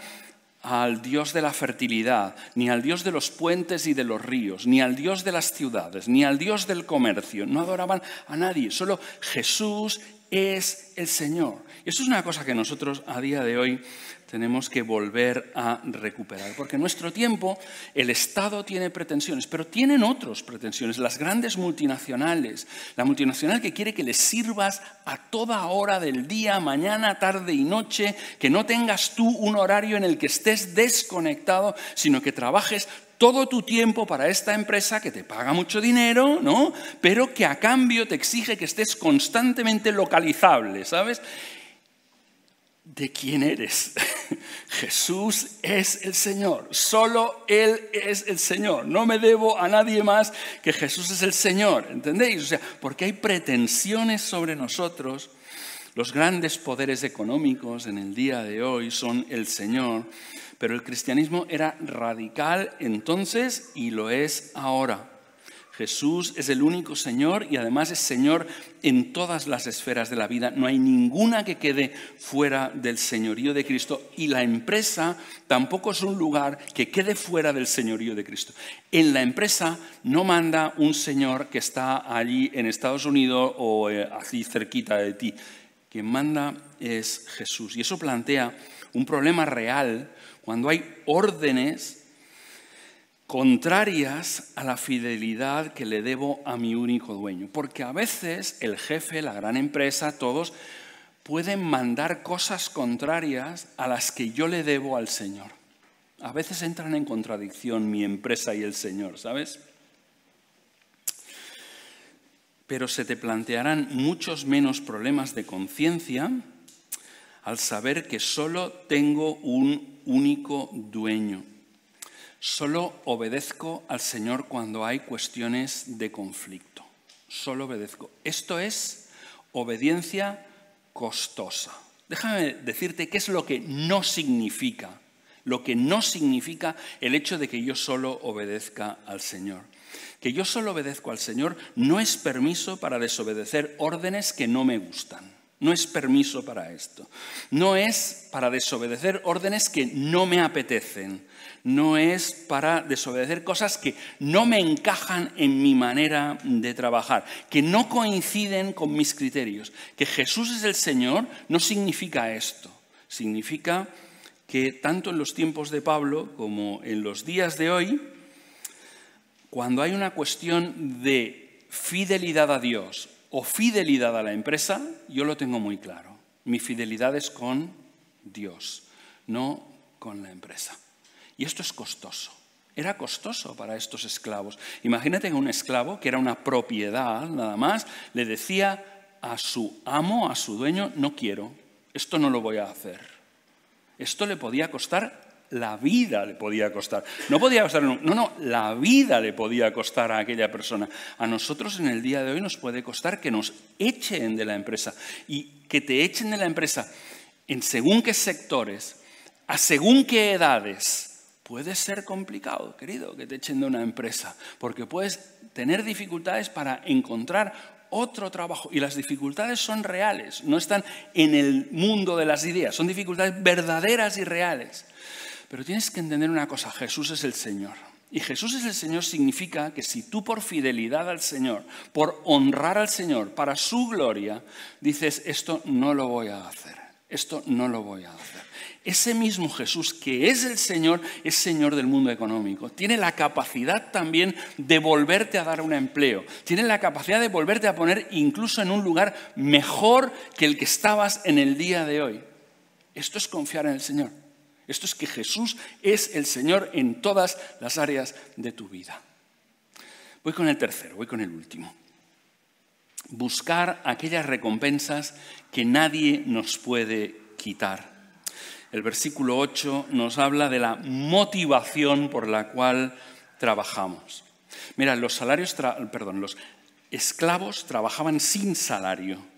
al Dios de la fertilidad, ni al Dios de los puentes y de los ríos, ni al Dios de las ciudades, ni al Dios del comercio. No adoraban a nadie, solo Jesús es el Señor. Y eso es una cosa que nosotros a día de hoy tenemos que volver a recuperar. Porque en nuestro tiempo el Estado tiene pretensiones, pero tienen otras pretensiones. Las grandes multinacionales, la multinacional que quiere que les sirvas a toda hora del día, mañana, tarde y noche, que no tengas tú un horario en el que estés desconectado, sino que trabajes todo tu tiempo para esta empresa que te paga mucho dinero, ¿no? Pero que a cambio te exige que estés constantemente localizable, ¿sabes? ¿De quién eres? Jesús es el Señor, solo Él es el Señor. No me debo a nadie más que Jesús es el Señor, ¿entendéis? O sea, porque hay pretensiones sobre nosotros. Los grandes poderes económicos en el día de hoy son el Señor, pero el cristianismo era radical entonces y lo es ahora. Jesús es el único Señor y además es Señor en todas las esferas de la vida. No hay ninguna que quede fuera del señorío de Cristo y la empresa tampoco es un lugar que quede fuera del señorío de Cristo. En la empresa no manda un señor que está allí en Estados Unidos o así cerquita de ti. Quien manda es Jesús. Y eso plantea un problema real cuando hay órdenes contrarias a la fidelidad que le debo a mi único dueño. Porque a veces el jefe, la gran empresa, todos pueden mandar cosas contrarias a las que yo le debo al Señor. A veces entran en contradicción mi empresa y el Señor, ¿sabes? Pero se te plantearán muchos menos problemas de conciencia al saber que solo tengo un único dueño. Solo obedezco al Señor cuando hay cuestiones de conflicto. Solo obedezco. Esto es obediencia costosa. Déjame decirte qué es lo que no significa. Lo que no significa el hecho de que yo solo obedezca al Señor. Que yo solo obedezco al Señor no es permiso para desobedecer órdenes que no me gustan. No es permiso para esto. No es para desobedecer órdenes que no me apetecen. No es para desobedecer cosas que no me encajan en mi manera de trabajar, que no coinciden con mis criterios. Que Jesús es el Señor no significa esto. Significa que tanto en los tiempos de Pablo como en los días de hoy, cuando hay una cuestión de fidelidad a Dios o fidelidad a la empresa, yo lo tengo muy claro. Mi fidelidad es con Dios, no con la empresa. Y esto es costoso. Era costoso para estos esclavos. Imagínate que un esclavo, que era una propiedad nada más, le decía a su amo, a su dueño, no quiero, esto no lo voy a hacer. Esto le podía costar la vida, le podía costar. No podía costar, la vida le podía costar a aquella persona. A nosotros en el día de hoy nos puede costar que nos echen de la empresa. Y que te echen de la empresa en según qué sectores, a según qué edades, puede ser complicado, querido, que te echen de una empresa, porque puedes tener dificultades para encontrar otro trabajo. Y las dificultades son reales, no están en el mundo de las ideas, son dificultades verdaderas y reales. Pero tienes que entender una cosa, Jesús es el Señor. Y Jesús es el Señor significa que si tú por fidelidad al Señor, por honrar al Señor, para su gloria, dices, esto no lo voy a hacer, esto no lo voy a hacer. Ese mismo Jesús que es el Señor, es Señor del mundo económico. Tiene la capacidad también de volverte a dar un empleo. Tiene la capacidad de volverte a poner incluso en un lugar mejor que el que estabas en el día de hoy. Esto es confiar en el Señor. Esto es que Jesús es el Señor en todas las áreas de tu vida. Voy con el tercero, voy con el último. Buscar aquellas recompensas que nadie nos puede quitar. El versículo 8 nos habla de la motivación por la cual trabajamos. Mira, los esclavos trabajaban sin salario.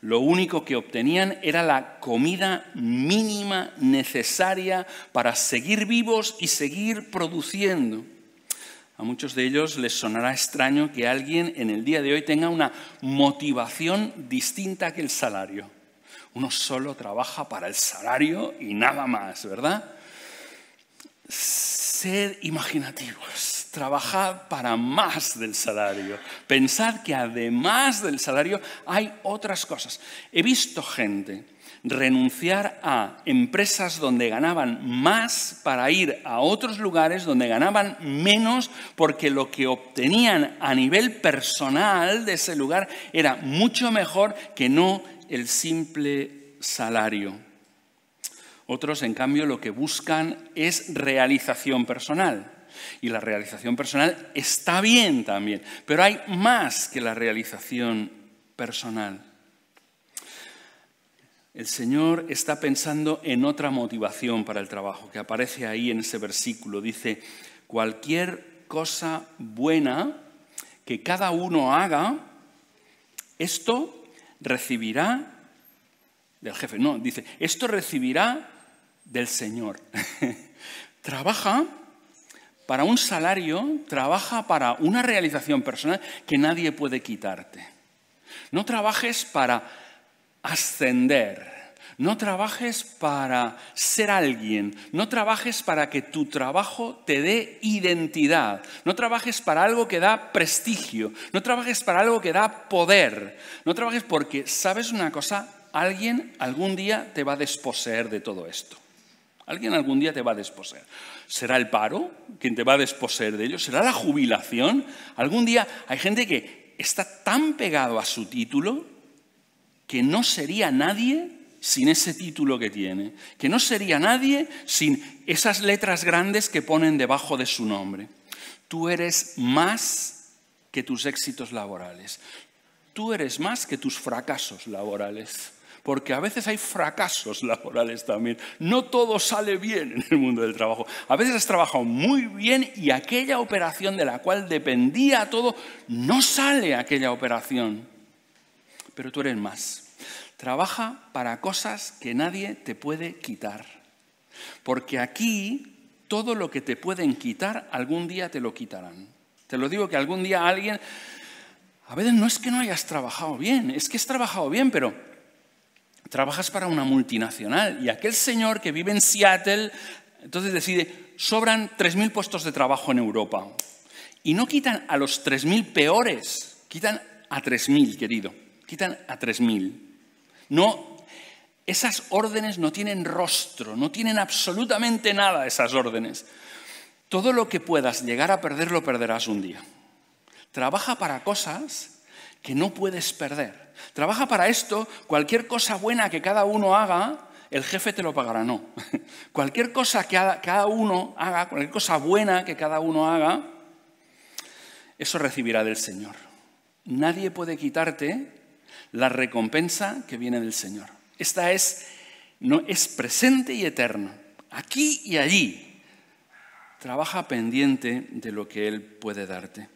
Lo único que obtenían era la comida mínima necesaria para seguir vivos y seguir produciendo. A muchos de ellos les sonará extraño que alguien en el día de hoy tenga una motivación distinta que el salario. Uno solo trabaja para el salario y nada más, ¿verdad? Sed imaginativos, trabajad para más del salario. Pensad que además del salario hay otras cosas. He visto gente renunciar a empresas donde ganaban más para ir a otros lugares donde ganaban menos porque lo que obtenían a nivel personal de ese lugar era mucho mejor que no el simple salario. Otros, en cambio, lo que buscan es realización personal. Y la realización personal está bien también, pero hay más que la realización personal. El Señor está pensando en otra motivación para el trabajo, que aparece ahí en ese versículo. Dice, cualquier cosa buena que cada uno haga, esto recibirá del jefe. No, dice, esto recibirá del Señor. Trabaja para un salario, trabaja para una realización personal que nadie puede quitarte. No trabajes para ascender, no trabajes para ser alguien, no trabajes para que tu trabajo te dé identidad, no trabajes para algo que da prestigio, no trabajes para algo que da poder, no trabajes porque, ¿sabes una cosa? Alguien algún día te va a desposeer de todo esto. Alguien algún día te va a desposeer. ¿Será el paro quien te va a desposeer de ello? ¿Será la jubilación? Algún día hay gente que está tan pegado a su título que no sería nadie sin ese título que tiene, que no sería nadie sin esas letras grandes que ponen debajo de su nombre. Tú eres más que tus éxitos laborales. Tú eres más que tus fracasos laborales. Porque a veces hay fracasos laborales también. No todo sale bien en el mundo del trabajo. A veces has trabajado muy bien y aquella operación de la cual dependía todo, no sale aquella operación. Pero tú eres más. Trabaja para cosas que nadie te puede quitar. Porque aquí todo lo que te pueden quitar, algún día te lo quitarán. Te lo digo que algún día alguien... A veces no es que no hayas trabajado bien, es que has trabajado bien, pero... Trabajas para una multinacional y aquel señor que vive en Seattle, entonces decide, sobran 3.000 puestos de trabajo en Europa. Y no quitan a los 3.000 peores, quitan a 3.000, querido, quitan a 3.000. No, esas órdenes no tienen rostro, no tienen absolutamente nada esas órdenes. Todo lo que puedas llegar a perder lo perderás un día. Trabaja para cosas que no puedes perder. Trabaja para esto, cualquier cosa buena que cada uno haga, el jefe te lo pagará, no. Cualquier cosa que cada uno haga, cualquier cosa buena que cada uno haga, eso recibirá del Señor. Nadie puede quitarte la recompensa que viene del Señor. Esta es presente y eterna, aquí y allí. Trabaja pendiente de lo que Él puede darte.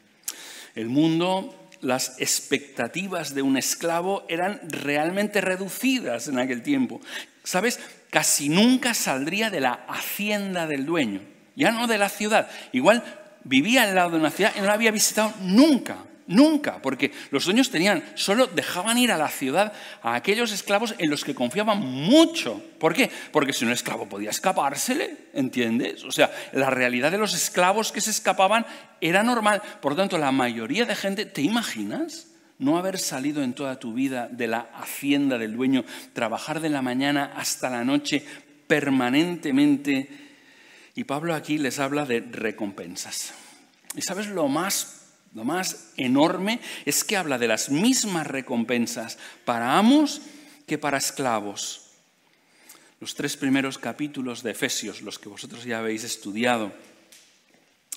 El mundo... Las expectativas de un esclavo eran realmente reducidas en aquel tiempo. ¿Sabes? Casi nunca saldría de la hacienda del dueño, ya no de la ciudad. Igual vivía al lado de una ciudad y no la había visitado nunca, porque los dueños solo dejaban ir a la ciudad a aquellos esclavos en los que confiaban mucho. ¿Por qué? Porque si un esclavo podía escapársele, ¿entiendes? O sea, la realidad de los esclavos que se escapaban era normal. Por lo tanto, la mayoría de gente, ¿te imaginas no haber salido en toda tu vida de la hacienda del dueño, trabajar de la mañana hasta la noche permanentemente? Y Pablo aquí les habla de recompensas. ¿Y sabes lo más enorme? Es que habla de las mismas recompensas para amos que para esclavos. Los 3 primeros capítulos de Efesios, los que vosotros ya habéis estudiado,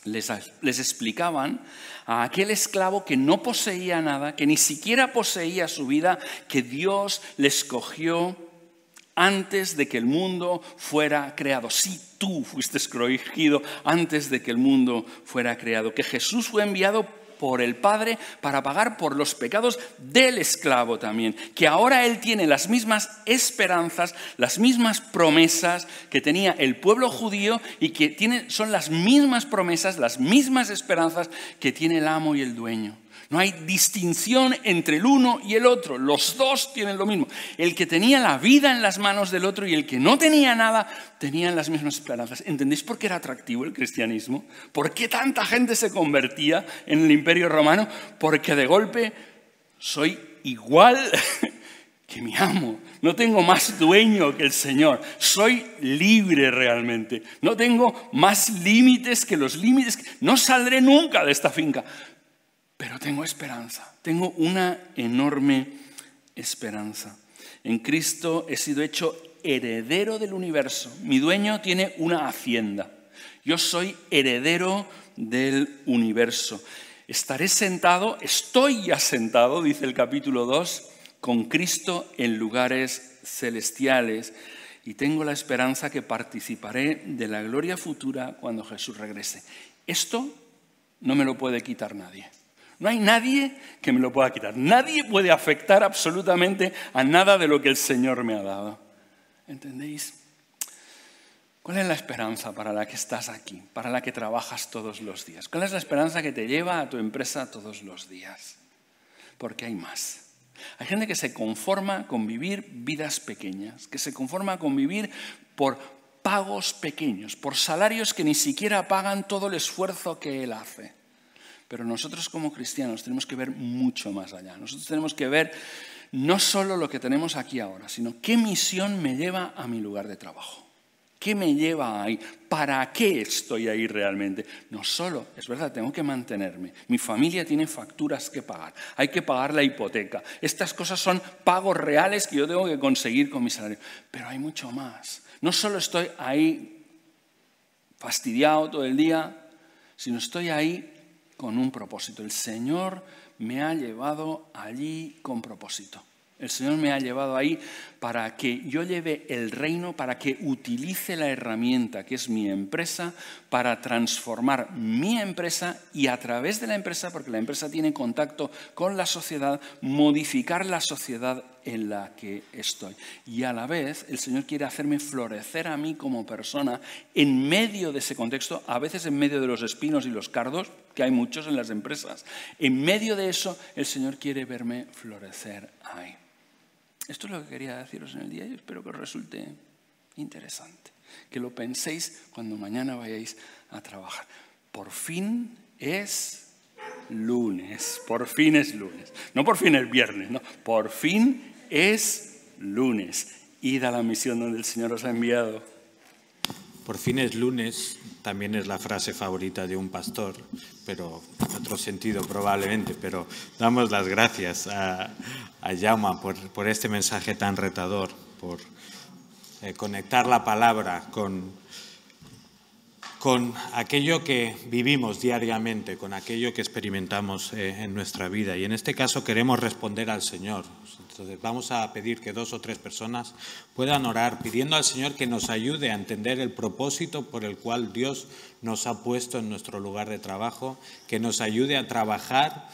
les explicaban a aquel esclavo que no poseía nada, que ni siquiera poseía su vida, que Dios le escogió antes de que el mundo fuera creado. Sí, tú fuiste escogido antes de que el mundo fuera creado. Que Jesús fue enviado por el Padre para pagar por los pecados del esclavo también. Que ahora Él tiene las mismas esperanzas, las mismas promesas que tenía el pueblo judío y que son las mismas promesas, las mismas esperanzas que tiene el amo y el dueño. No hay distinción entre el uno y el otro. Los dos tienen lo mismo. El que tenía la vida en las manos del otro y el que no tenía nada, tenían las mismas esperanzas. ¿Entendéis por qué era atractivo el cristianismo? ¿Por qué tanta gente se convertía en el Imperio Romano? Porque de golpe soy igual que mi amo. No tengo más dueño que el Señor. Soy libre realmente. No tengo más límites que los límites. No saldré nunca de esta finca. Pero tengo esperanza, tengo una enorme esperanza. En Cristo he sido hecho heredero del universo. Mi dueño tiene una hacienda. Yo soy heredero del universo. Estoy ya sentado, dice el capítulo 2, con Cristo en lugares celestiales. Y tengo la esperanza que participaré de la gloria futura cuando Jesús regrese. Esto no me lo puede quitar nadie. No hay nadie que me lo pueda quitar. Nadie puede afectar absolutamente a nada de lo que el Señor me ha dado. ¿Entendéis? ¿Cuál es la esperanza para la que estás aquí? Para la que trabajas todos los días. ¿Cuál es la esperanza que te lleva a tu empresa todos los días? Porque hay más. Hay gente que se conforma con vivir vidas pequeñas, que se conforma con vivir por pagos pequeños, por salarios que ni siquiera pagan todo el esfuerzo que él hace. Pero nosotros como cristianos tenemos que ver mucho más allá. Nosotros tenemos que ver no solo lo que tenemos aquí ahora, sino qué misión me lleva a mi lugar de trabajo. ¿Qué me lleva ahí? ¿Para qué estoy ahí realmente? No solo, es verdad, tengo que mantenerme. Mi familia tiene facturas que pagar. Hay que pagar la hipoteca. Estas cosas son pagos reales que yo tengo que conseguir con mi salario. Pero hay mucho más. No solo estoy ahí fastidiado todo el día, sino estoy ahí con un propósito. El Señor me ha llevado allí con propósito. El Señor me ha llevado ahí para que yo lleve el reino, para que utilice la herramienta que es mi empresa para transformar mi empresa y a través de la empresa, porque la empresa tiene contacto con la sociedad, modificar la sociedad en la que estoy. Y a la vez el Señor quiere hacerme florecer a mí como persona en medio de ese contexto, a veces en medio de los espinos y los cardos, que hay muchos en las empresas. En medio de eso el Señor quiere verme florecer ahí. Esto es lo que quería deciros en el día y espero que os resulte interesante. Que lo penséis cuando mañana vayáis a trabajar. Por fin es lunes. Por fin es lunes. No por fin es viernes, no. Por fin es lunes. Id a la misión donde el Señor os ha enviado. Por fin es lunes, también es la frase favorita de un pastor, pero en otro sentido probablemente. Pero damos las gracias a Jaume por este mensaje tan retador, por conectar la palabra con aquello que vivimos diariamente, con aquello que experimentamos en nuestra vida. Y en este caso queremos responder al Señor. Entonces vamos a pedir que 2 o 3 personas puedan orar pidiendo al Señor que nos ayude a entender el propósito por el cual Dios nos ha puesto en nuestro lugar de trabajo, que nos ayude a trabajar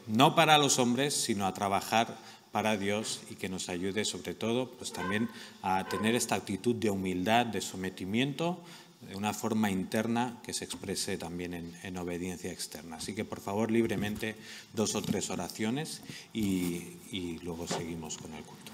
no para los hombres, sino a trabajar para Dios y que nos ayude sobre todo pues también a tener esta actitud de humildad, de sometimiento, de una forma interna que se exprese también en obediencia externa. Así que, por favor, libremente 2 o 3 oraciones y luego seguimos con el culto.